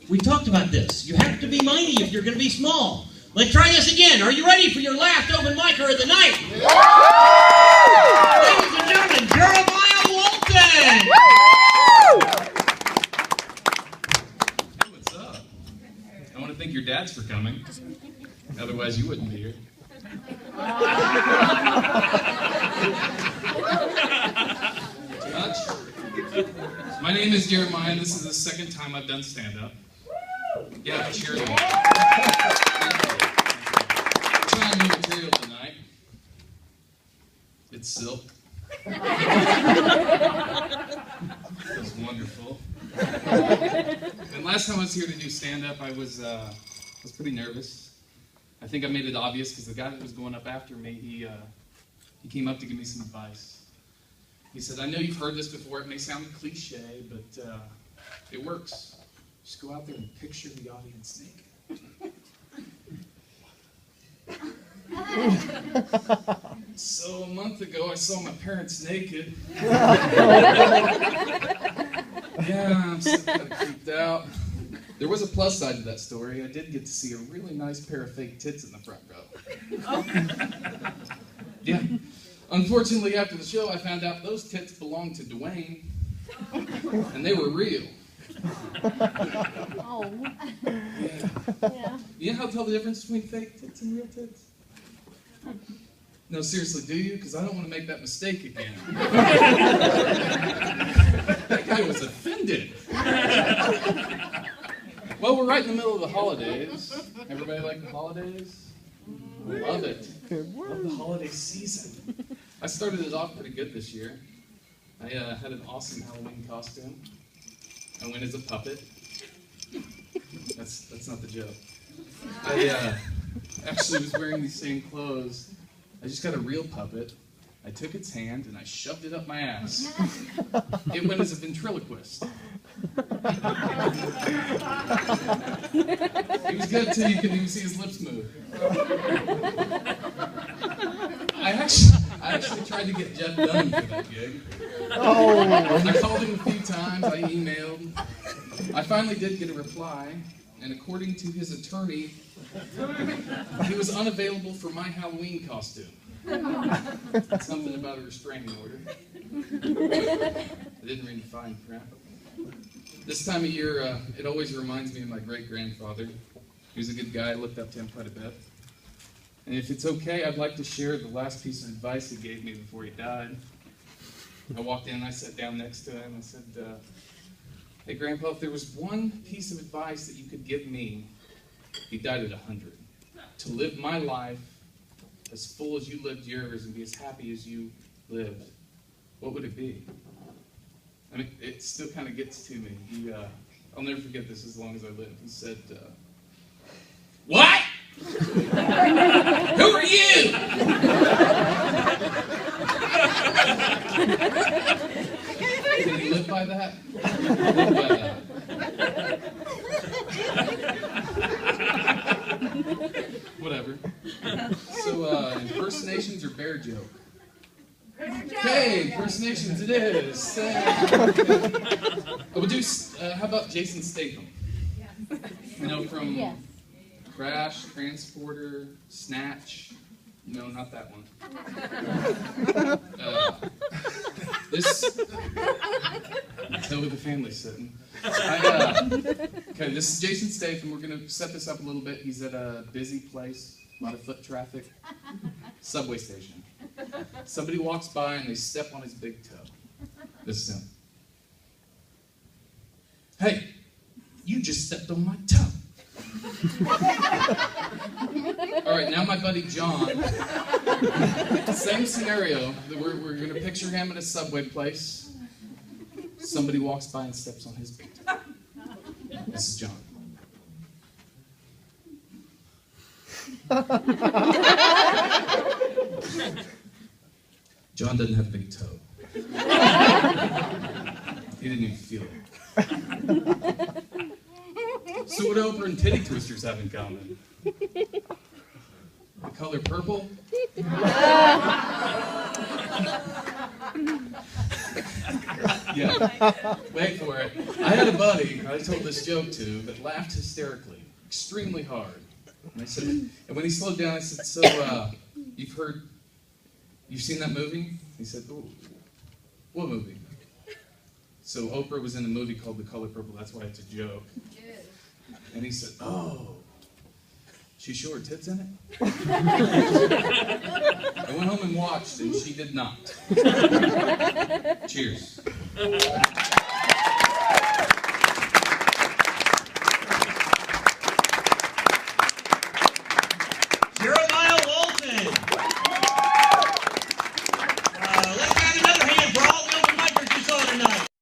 We talked about this. You have to be mighty if you're going to be small. Let's try this again. Are you ready for your last open micer of the night? Ladies and gentlemen, Jeremiah Walton! Hey, what's up? I want to thank your dads for coming. Otherwise, you wouldn't be here. My name is Jeremiah, and this is the second time I've done stand-up. Yeah, cheers. We're trying new material tonight. It's silk. It was wonderful. And last time I was here to do stand-up, I was pretty nervous. I think I made it obvious because the guy that was going up after me, he came up to give me some advice. He said, I know you've heard this before, it may sound cliche, but it works. Just go out there and picture the audience naked. So a month ago, I saw my parents naked. Yeah, I'm still kind of creeped out. There was a plus side to that story. I did get to see a really nice pair of fake tits in the front row. Yeah. Unfortunately, after the show, I found out those tits belonged to Dwayne, and they were real. Oh. Yeah. You know how to tell the difference between fake tits and real tits? No, seriously, do you? Because I don't want to make that mistake again. That guy was offended. Well, we're right in the middle of the holidays. Everybody like the holidays? Love it. Love the holiday season. I started it off pretty good this year. I had an awesome Halloween costume. I went as a puppet. That's not the joke. I actually was wearing these same clothes. I just got a real puppet. I took its hand and I shoved it up my ass. It went as a ventriloquist. It was good until you couldn't even see his lips move. I actually tried to get Jeff Dunn for that gig. Oh. I called him a few times, I emailed. I finally did get a reply, and according to his attorney, he was unavailable for my Halloween costume. Something about a restraining order. I didn't read the fine print. This time of year, it always reminds me of my great-grandfather. He was a good guy, I looked up to him quite a bit. And if it's okay, I'd like to share the last piece of advice he gave me before he died. I walked in and I sat down next to him and said, hey, Grandpa, if there was one piece of advice that you could give me, he died at 100, to live my life as full as you lived yours and be as happy as you lived, what would it be? I mean, it still kind of gets to me. I'll never forget this as long as I live. He said, what? Who are you? Can you live by that? Live by that. Whatever. So, impersonations or bear joke? Okay, impersonations it is. We'll do, how about Jason Statham? You know, from Crash, Transporter, Snatch. No, not that one. Tell where the family's sitting. Okay, this is Jason Statham. We're going to set this up a little bit. He's at a busy place, a lot of foot traffic. Subway station. Somebody walks by and they step on his big toe. This is him. Hey, you just stepped on my toe. All right, now my buddy John. Same scenario. We're going to picture him at a subway place. Somebody walks by and steps on his big toe. This is John. John doesn't have a big toe. He didn't even feel it. So what Oprah and titty twisters have in common? The color purple? Yeah. Wait for it. I had a buddy I told this joke to that laughed hysterically, extremely hard. And I said, and when he slowed down, I said, "So, you've seen that movie?" He said, "Ooh, what movie?" So Oprah was in a movie called The Color Purple. That's why it's a joke. And he said, "Oh, she showed her tits in it?" I went home and watched, and she did not. Cheers.